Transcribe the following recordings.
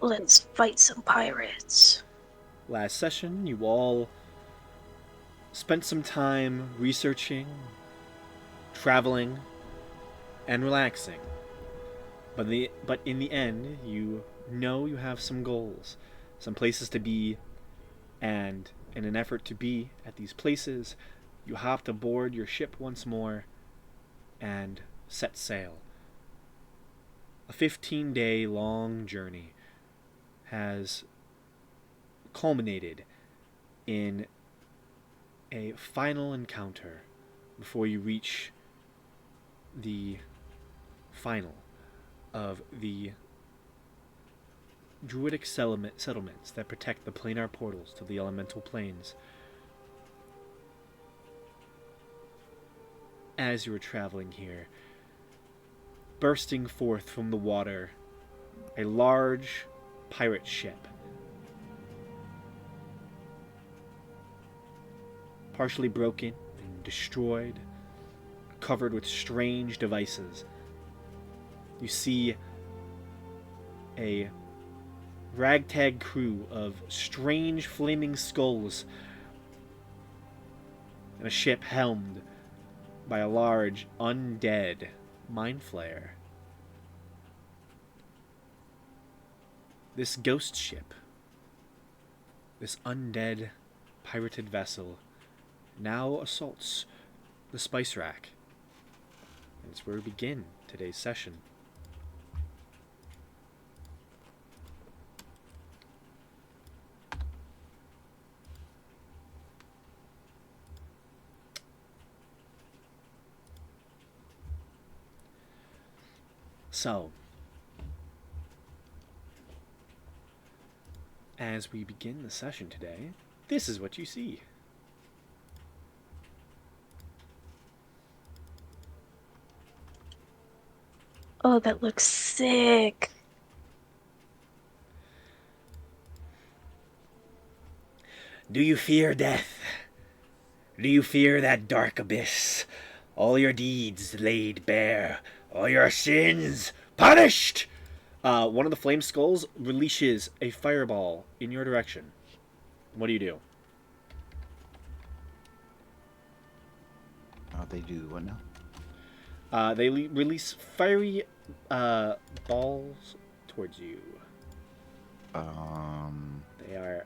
Let's fight some pirates. Last session, you all spent some time researching, traveling, and relaxing. But in the end, you know you have some goals, some places to be, and in an effort to be at these places, you hopped aboard your ship once more and set sail. A 15-day long journey has culminated in a final encounter before you reach the final of the druidic settlements that protect the planar portals to the elemental planes. As you are traveling here, bursting forth from the water, a large pirate ship, partially broken and destroyed, covered with strange devices. You see a ragtag crew of strange flaming skulls and a ship helmed by a large undead mind flayer. This ghost ship, this undead pirated vessel, now assaults the spice rack. And it's where we begin today's session. So, as we begin the session today, this is what you see. Oh, that looks sick. Do you fear death? Do you fear that dark abyss? All your deeds laid bare, all your sins punished! One of the flame skulls releases a fireball in your direction. What do you do? They do what now? They release fiery balls towards you. They are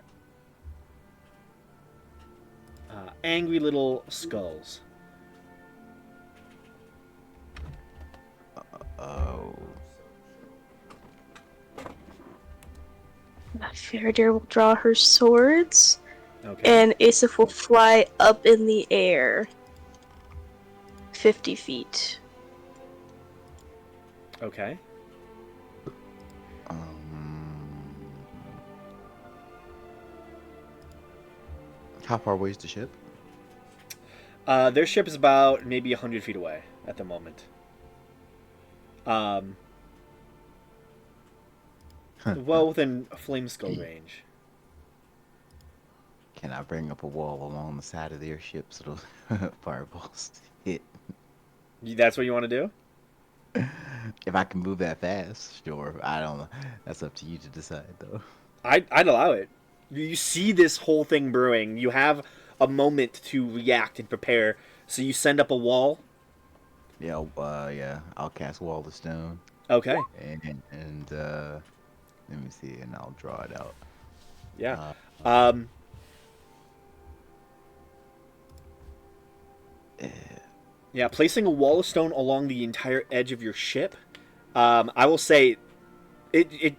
angry little skulls. Oh. Faraday will draw her swords, Okay. and Asif will fly up in the air 50 feet. Okay. How far away is the ship? Their ship is about maybe 100 feet away at the moment. Well within flame skull range. Can I bring up a wall along the side of their ship so those fireballs hit? That's what you want to do? If I can move that fast, sure. I don't know. That's up to you to decide, though. I'd allow it. You see this whole thing brewing. You have a moment to react and prepare. So you send up a wall. Yeah, yeah. I'll cast Wall of Stone. Okay. And let me see, and I'll draw it out. Yeah. Uh, Um. eh, Yeah. Placing a wall of stone along the entire edge of your ship. I will say, it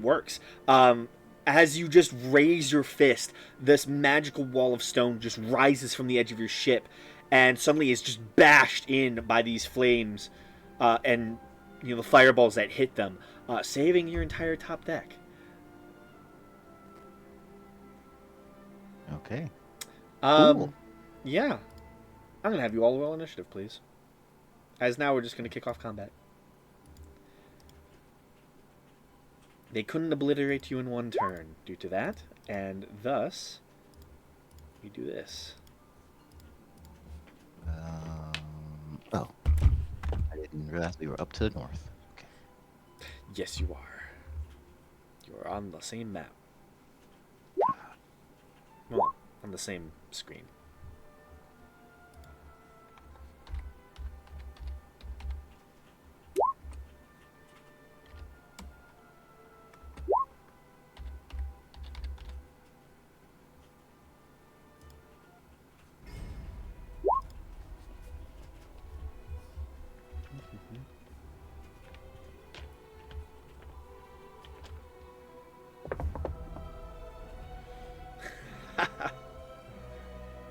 works. As you just raise your fist, this magical wall of stone just rises from the edge of your ship, and suddenly is just bashed in by these flames, and the fireballs that hit them, saving your entire top deck. okay. Um, Cool. yeah, I'm gonna have you all roll initiative, please. As now we're just gonna kick off combat. They couldn't obliterate you in one turn due to that, and thus we do this. Oh, I didn't realize we were up to the north. Okay. Yes, you are. You We're on the same map. Well, on the same screen.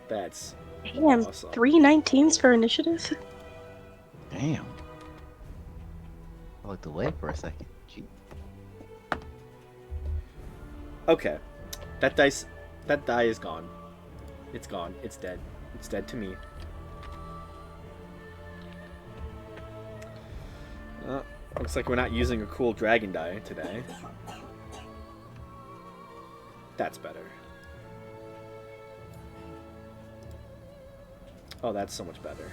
That's Damn, awesome. 319s for initiative? Damn. I looked away for a second. Gee. Okay. That die is gone. It's gone. It's dead. It's dead to me. Looks like we're not using a cool dragon die today. That's better. Oh, that's so much better.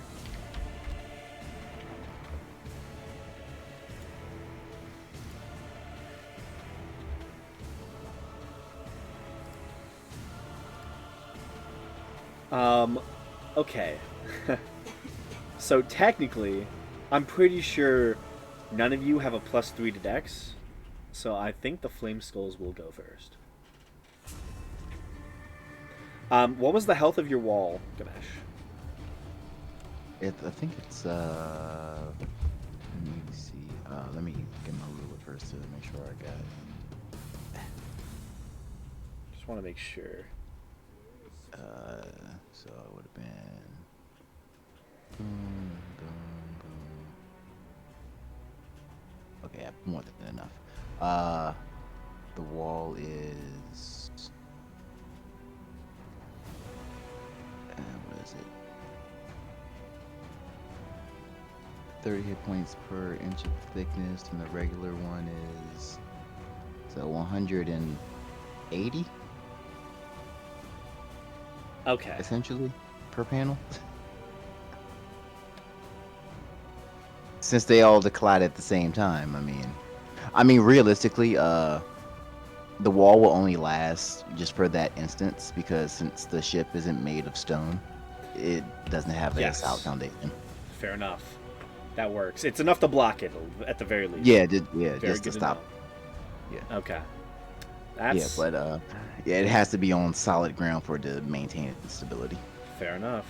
Okay. So technically, I'm pretty sure none of you have a +3 to Dex, so I think the Flame Skulls will go first. What was the health of your wall, Ganesh? I think it's let me see. Let me get my ruler first to make sure I got it. Just want to make sure. So it would have been boom, boom, boom. Okay, I have more than enough. The wall is what is it? 30 hit points per inch of thickness, and the regular one is so 180 Okay. essentially per panel. Since they all collide at the same time, I mean realistically, the wall will only last just for that instance because since the ship isn't made of stone, it doesn't have a Yes. solid foundation. Fair enough. That works. It's enough to block it at the very least. Yeah, Very just to good stop. know. Yeah. Okay. Yeah, That's but yeah, it has to be on solid ground for it to maintain its stability. fair enough.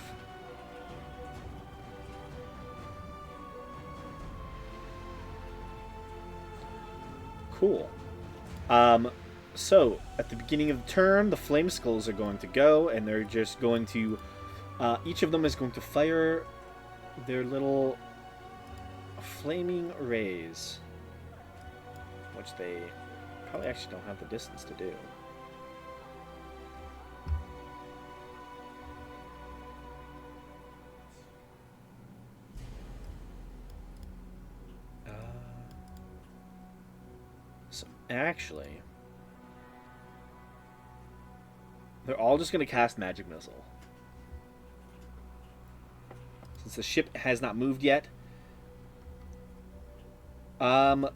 Cool. So at the beginning of the turn, the Flame Skulls are going to go, and they're just going to. Each of them is going to fire their little flaming rays, which they probably actually don't have the distance to do. So actually, they're all just going to cast Magic Missile. Since the ship has not moved yet. I'm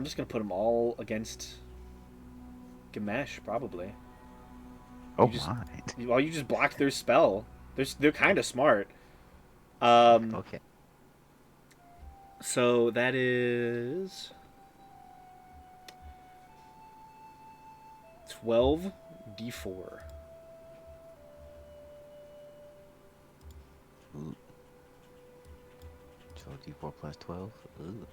just gonna put them all against Gamesh, probably. Oh just- my. Well, you just block their spell. They're kind of smart. Okay. So that is 12d4. Ooh. 12d4 plus 12. Ooh.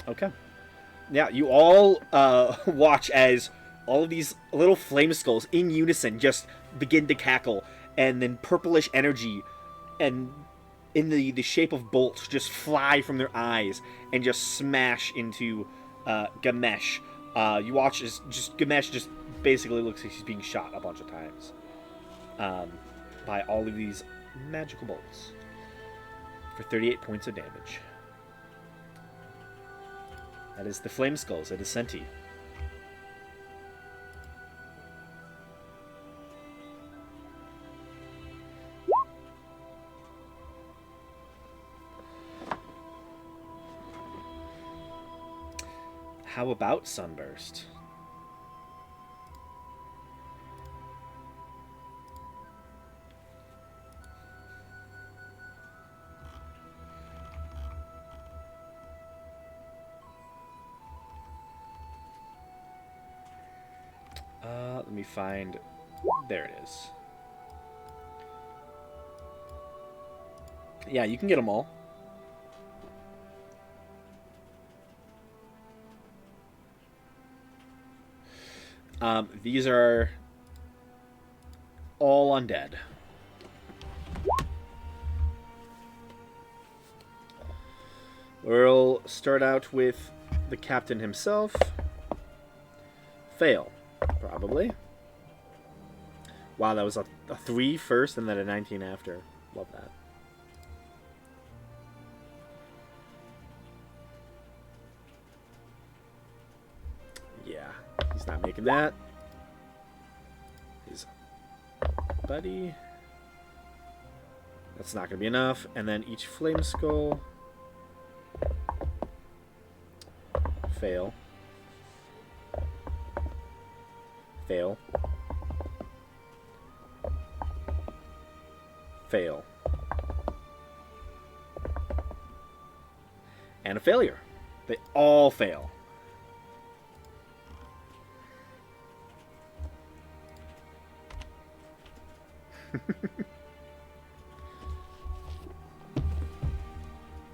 Okay. Yeah, you all watch as all of these little flame skulls in unison just begin to cackle, and then purplish energy and in the shape of bolts just fly from their eyes and just smash into Gamesh. You watch as just Gamesh just basically looks like he's being shot a bunch of times by all of these magical bolts for 38 points of damage. That is the Flame Skulls at Ascenti. How about Sunburst? Let me find... There it is. Yeah, you can get them all. These are all undead. We'll start out with the captain himself. Fail, probably. Wow, that was a 3 first and then a 19 after. Love that. Yeah, he's not making that. His buddy. That's not going to be enough. And then each flame skull. Fail. Fail. Fail. And a failure. They all fail.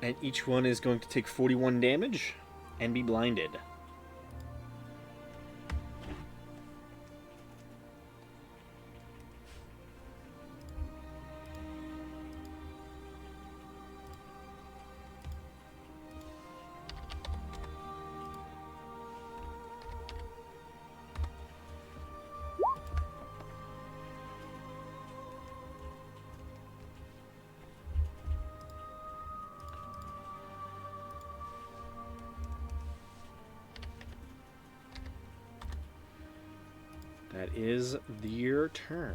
And each one is going to take 41 damage and be blinded. That is your turn.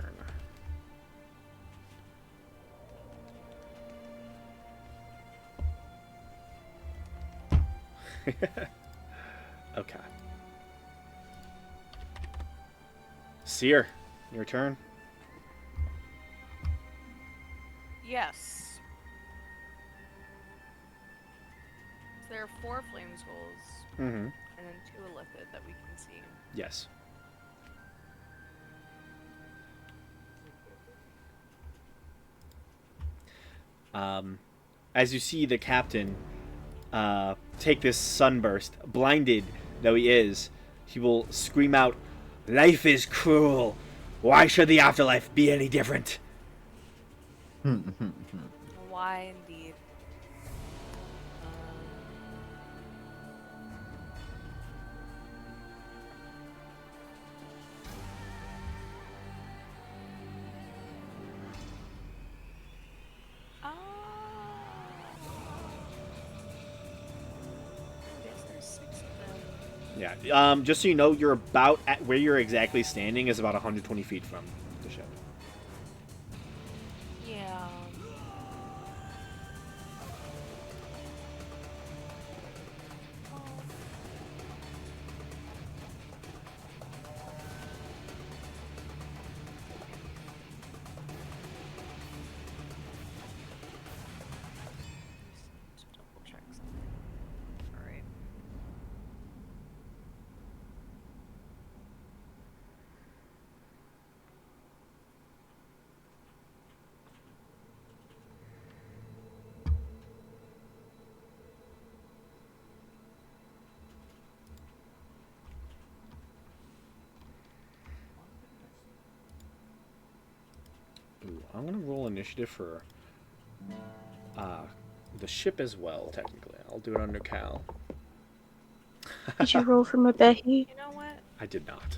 Okay. Seer, your turn. Yes. So there are 4 flame skulls, Mm-hmm. and then 2 illithid that we can see. Yes. As you see the captain take this sunburst, blinded though he is, he will scream out, "Life is cruel. Why should the afterlife be any different?" Why indeed? I guess there's 6 of them. Yeah. Just so you know, you're about at where you're exactly standing is about 120 feet from the ship. Yeah. Just double check something. All right. Ooh, I'm gonna roll initiative for the ship as well. Technically, I'll do it under Cal. Did you roll for Mabehi? You know what? I did not.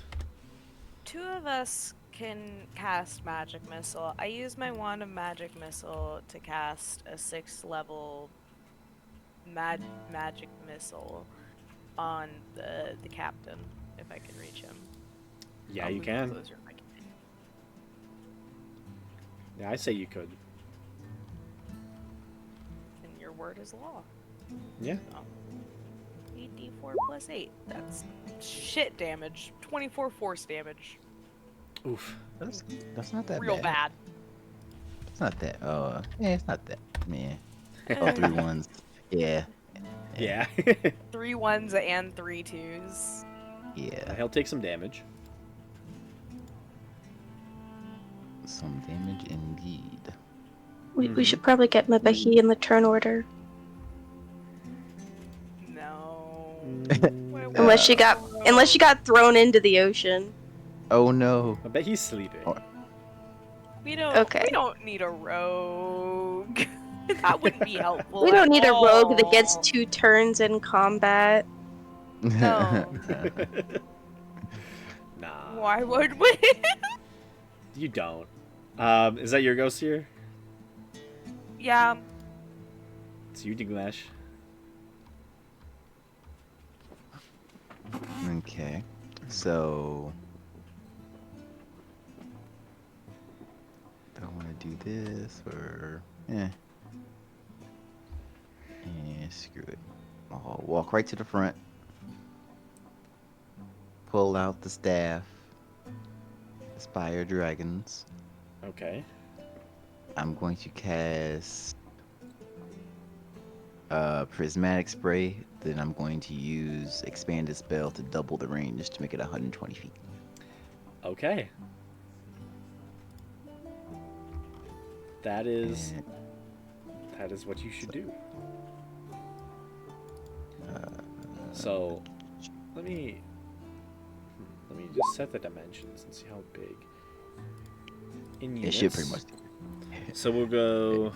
2 of us can cast Magic Missile. I use my Wand of Magic Missile to cast a 6th level Magic Missile on the captain, if I can reach him. Yeah, I'll you move can. closer if I can. Yeah, I say you could. And your word is law. Yeah. Oh. 8d4 plus 8. That's shit damage. 24 force damage. Oof. That's not that Real bad. It's not that. Yeah, it's not that. Man. Oh, Eh, 3 1s. Yeah. Yeah. 3 1s and 3 2s. Yeah. He'll take some damage. Some damage indeed. We should probably get Mabehi in the turn order. No. Mm, Unless she got thrown into the ocean. Oh no. I bet he's sleeping. Oh. We don't. Okay. We don't need a rogue. That wouldn't be helpful. We don't at need a rogue that gets all. 2 turns in combat. No. Nah. Why would we? You don't. Is that your ghost here? Yeah. It's you, Diglash. Okay. So do I want to do this or yeah? Yeah, screw it. I'll walk right to the front. Pull out the staff. Aspire dragons. Okay. I'm going to cast prismatic spray. Then I'm going to use expanded spell to double the range to make it 120 feet. Okay. That is And, what you should do. uh, So, let me just set the dimensions and see how big. In it units. should pretty much. So we'll go.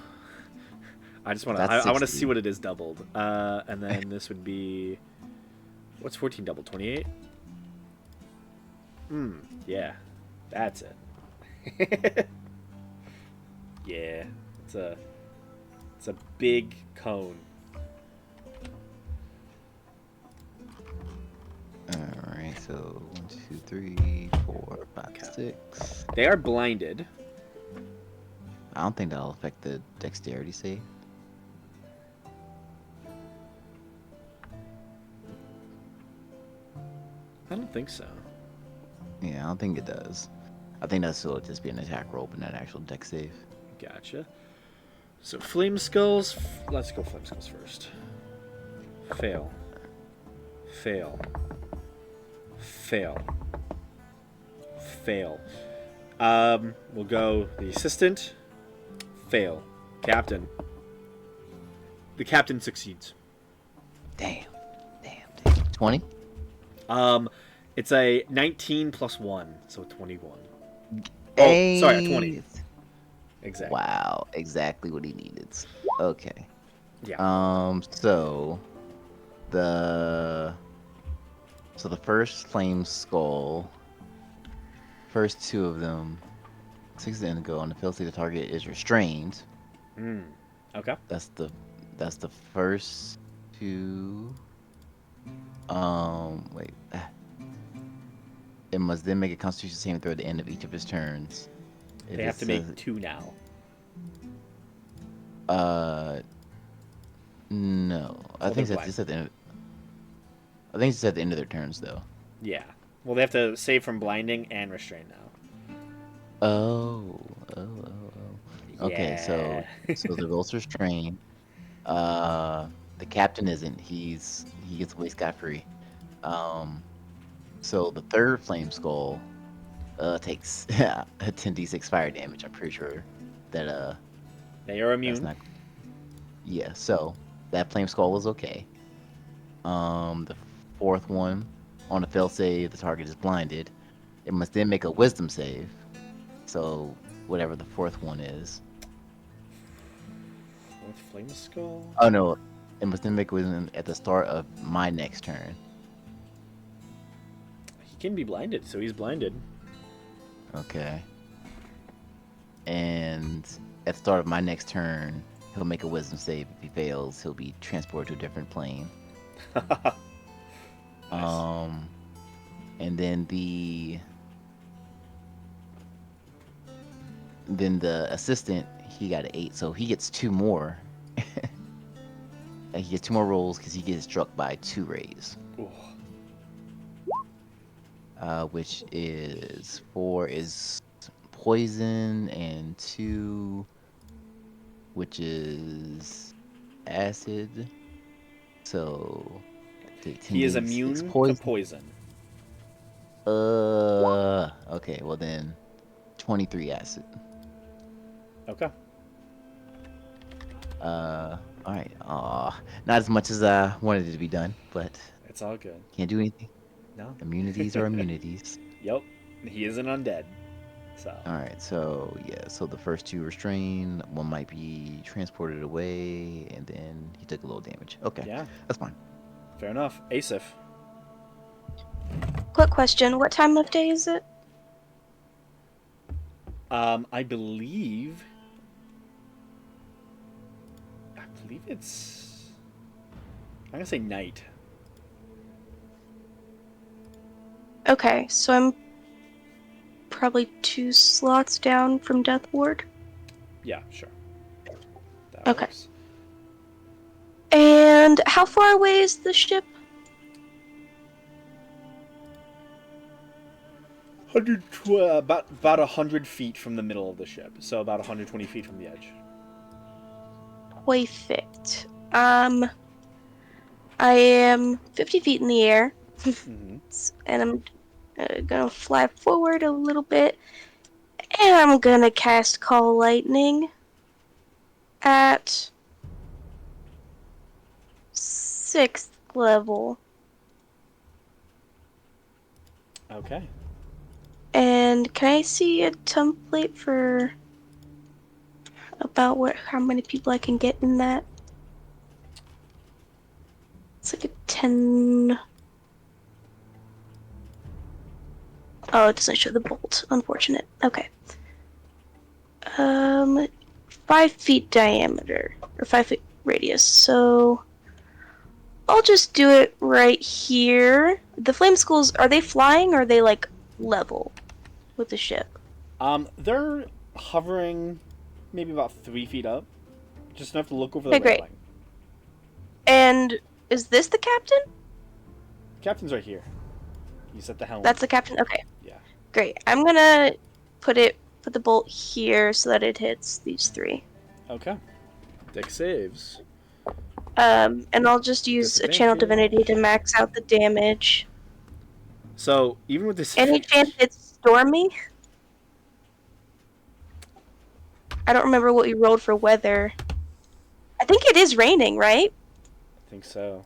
I just want to. That's I want to 60. see what it is doubled. And then this would be. What's 14 doubled? 28. Yeah, that's it. Yeah, it's a big cone. All right, so 1, 2, 3, 4, 5, Okay. 6. They are blinded. I don't think that'll affect the dexterity save. I don't think so. Yeah, I don't think it does. I think that's still just be an attack roll, but not actual dex save. Gotcha. So flame skulls. Let's go flame skulls first. Fail. Fail. Fail. Fail. We'll go the assistant. Fail. Captain. The captain succeeds. Damn. 20? It's a 19 plus 1, so 21. Hey. Oh, sorry, a 20. Exactly. Wow, exactly what he needed. Okay. Yeah. So the first flame skull, first 2 of them, 6 indigo, on the fail state the target is restrained. Okay. That's the first 2. Wait. It must then make a Constitution saving throw at the end of each of his turns. If They it have to says- make 2 now. No. I Well, think they're it's just at the end. I think it's at the end of their turns, though. Yeah. Well, they have to save from blinding and restrain now. Oh. Okay, so Yeah. the rolls restrain. The captain isn't. He gets away scot free. So the third flame skull takes a 10d6 fire damage. I'm pretty sure that They are immune. that's not. Yeah, so that flame skull was okay. The fourth one, on a fail save, the target is blinded. It must then make a wisdom save. So whatever the fourth one is. Fourth flame skull. Oh no, it must then make a wisdom at the start of my next turn. He can be blinded, so he's blinded. Okay. And at the start of my next turn, he'll make a wisdom save. If he fails, he'll be transported to a different plane. Nice. And then the assistant, he got an 8, so he gets 2 more. And he gets 2 more rolls because he gets struck by 2 rays. Ooh. Which is 4 is poison and 2, which is acid. So take 10 He is d6 immune to poison. poison. Okay, well then 23 acid. Okay. Alright. Not as much as I wanted it to be done, but It's all good. can't do anything. No. Immunities are immunities. Yep. He is an undead. So. Alright, so yeah, so the first 2 restrain, 1 might be transported away, and then he took a little damage. Okay, Yeah. that's fine. Fair enough. Asif. Quick question. What time of day is it? I believe it's. I'm gonna say night. Okay, so I'm probably 2 slots down from Death Ward. Yeah, sure. That Okay. works. And how far away is the ship? about 100 feet from the middle of the ship, so about 120 feet from the edge. Perfect. I am 50 feet in the air, Mm-hmm. and I'm gonna fly forward a little bit, and I'm gonna cast Call Lightning at 6th level. Okay. And can I see a template for about how many people I can get in that? It's like a 10. Oh, it doesn't show the bolt. Unfortunate. Okay. 5 feet diameter or 5 feet radius. So I'll just do it right here. The flame skulls, are they flying or are they like level with the ship? They're hovering maybe about 3 feet up. Just enough to look over the Okay, great. railing. And is this the captain? Captain's right here. He's at the helm. That's the captain. Okay. Yeah. Great. I'm gonna put the bolt here so that it hits these 3. Okay. Dex saves. And I'll just use a channel Disadvantage. divinity to max out the damage. So even with this, Any chance it's stormy? I don't remember what we rolled for weather. I think it is raining, right? I think so.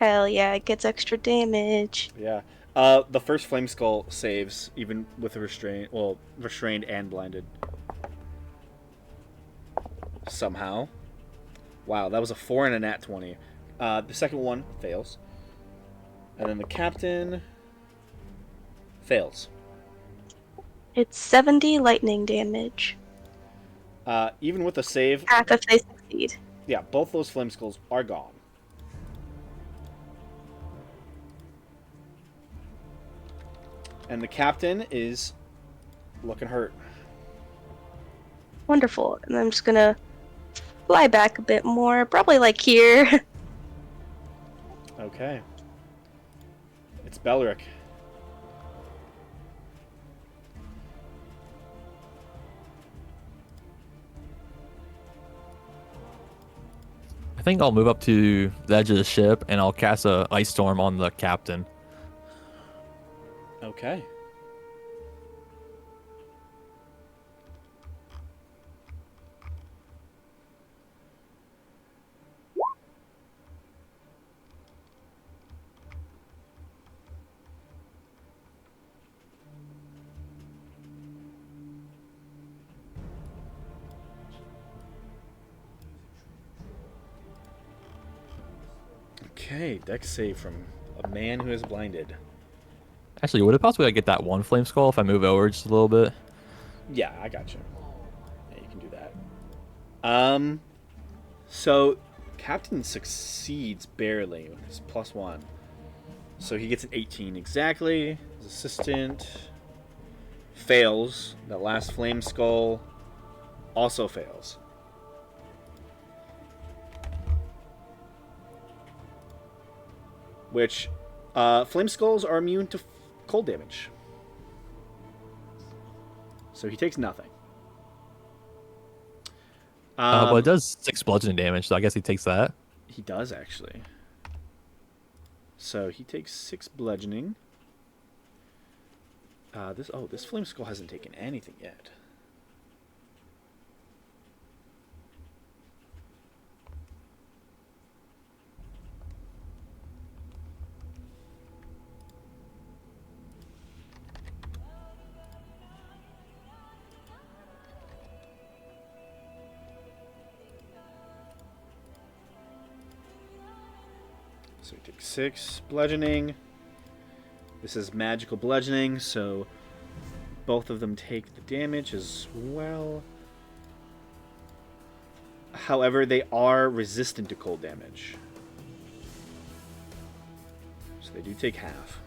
Hell yeah, it gets extra damage. Yeah. The first flame skull saves even with restrained and blinded. Somehow. Wow, that was a 4 and a nat 20. The second one fails. And then the captain fails. It's 70 lightning damage. Even with a save, Half if they succeed. yeah, both those flame skulls are gone. And the captain is looking hurt. Wonderful. And I'm just gonna fly back a bit more. Probably like here. Okay. It's Belric. I think I'll move up to the edge of the ship and I'll cast a ice storm on the captain. Okay. Okay, dex save from a man who is blinded. Actually, would it possibly get that one flame skull if I move over just a little bit? Yeah, I got you. Yeah, you can do that. So Captain succeeds barely with his +1. So he gets an 18 exactly. His assistant fails. That last flame skull also fails. which flame skulls are immune to cold damage. So he takes nothing. Well, it does 6 bludgeoning damage, so I guess he takes that. He does, actually. So he takes 6 bludgeoning. This flame skull hasn't taken anything yet. So he takes 6 bludgeoning. This is magical bludgeoning, so both of them take the damage as well. However, they are resistant to cold damage. So they do take half.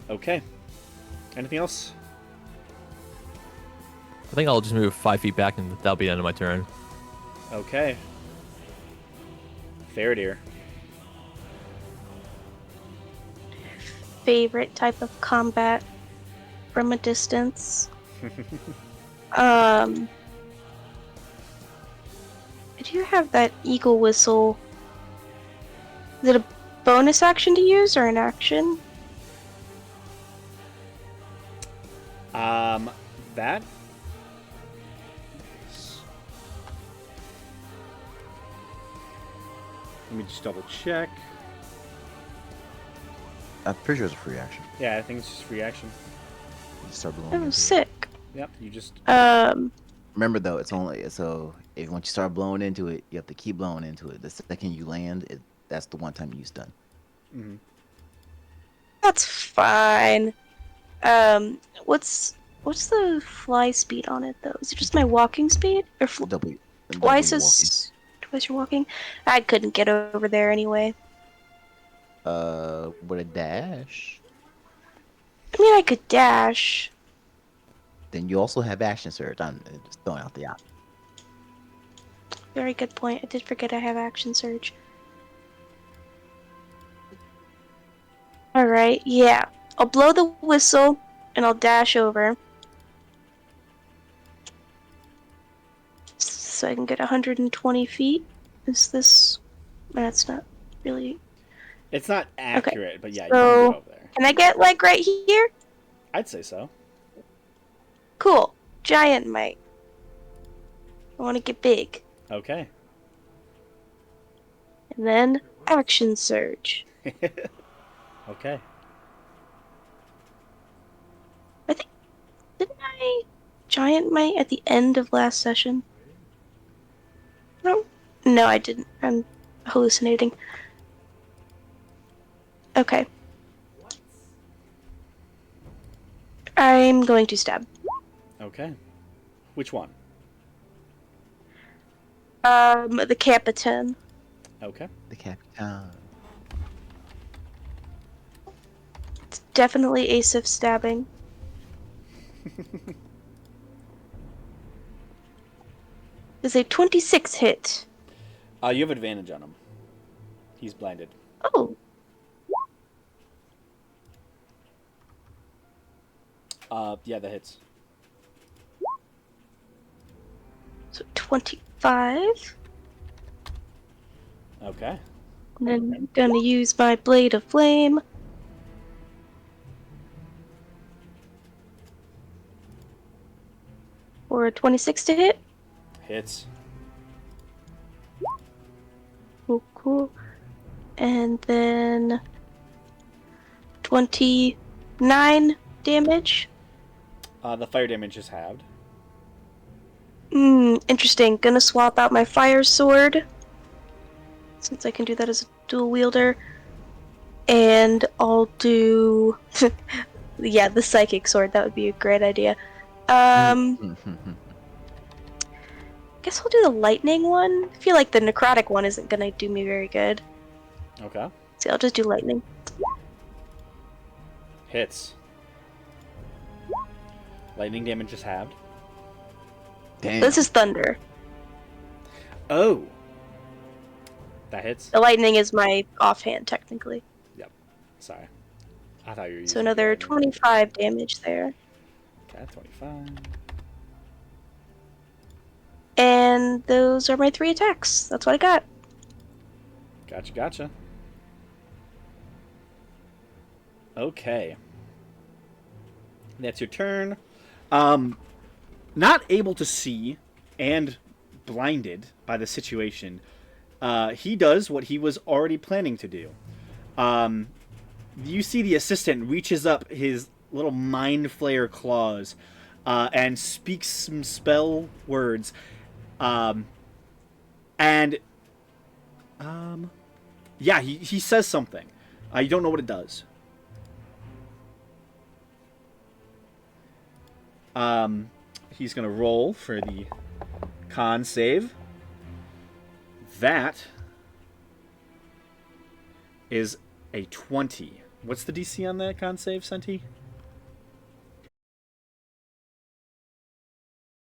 Okay. Anything else? I think I'll just move 5 feet back, and that'll be the end of my turn. Okay. Faradir. Favorite type of combat from a distance. I do have that eagle whistle. Is it a bonus action to use or an action? That. Let me just double check. I'm pretty sure it's a free action. Yeah, I think it's just free action. You just start blowing Oh, into it. sick. Yep, you just. Remember though, it's only so if once you start blowing into it, you have to keep blowing into it. The second you land, that's the one time you stun. Mhm. That's fine. What's the fly speed on it though? Is it just my walking speed or Double twice walking. twice your walking? I couldn't get over there anyway. With a dash. I mean, I could dash. Then you also have action surge. I'm just throwing out the option. Very good point. I did forget I have action surge. Alright, yeah. I'll blow the whistle and I'll dash over. So I can get 120 feet. Is this... That's not really... It's not accurate, but yeah, you So- can get over there. Can I get, like, right here? I'd say so. Cool. Giant might. I want to get big. Okay. And then action surge. Okay. Didn't I giant might at the end of last session? No, I didn't. I'm hallucinating. Okay. I'm going to stab. Okay. Which one? The Capitan. Okay. The Capitan. It's definitely Asif stabbing. Is a 26 hit. You have advantage on him. He's blinded. Oh, Yeah, that hits. so 25. Okay. And then I'm gonna use my Blade of Flame. For a 26 to hit. Hits. Cool, cool. And then 29 damage. The fire damage is halved. Interesting. Gonna swap out my fire sword. Since I can do that as a dual wielder. And I'll do... yeah, the psychic sword. That would be a great idea. Guess I'll do the lightning one. I feel like the necrotic one isn't gonna do me very good. Okay. See, I'll just do lightning. Hits. Lightning damage is halved. Damn. This is thunder. Oh. That hits. The lightning is my offhand, technically. Sorry. I thought you were using So another lightning. 25 damage there. Okay, 25. And those are my 3 attacks. That's what I got. Gotcha. Okay. That's your turn. Not able to see and blinded by the situation, he does what he was already planning to do. You see the assistant reaches up his little mind flayer claws and speaks some spell words. Yeah, he says something. You don't know what it does. He's going to roll for the con save. That is a 20. What's the DC on that con save, Senti?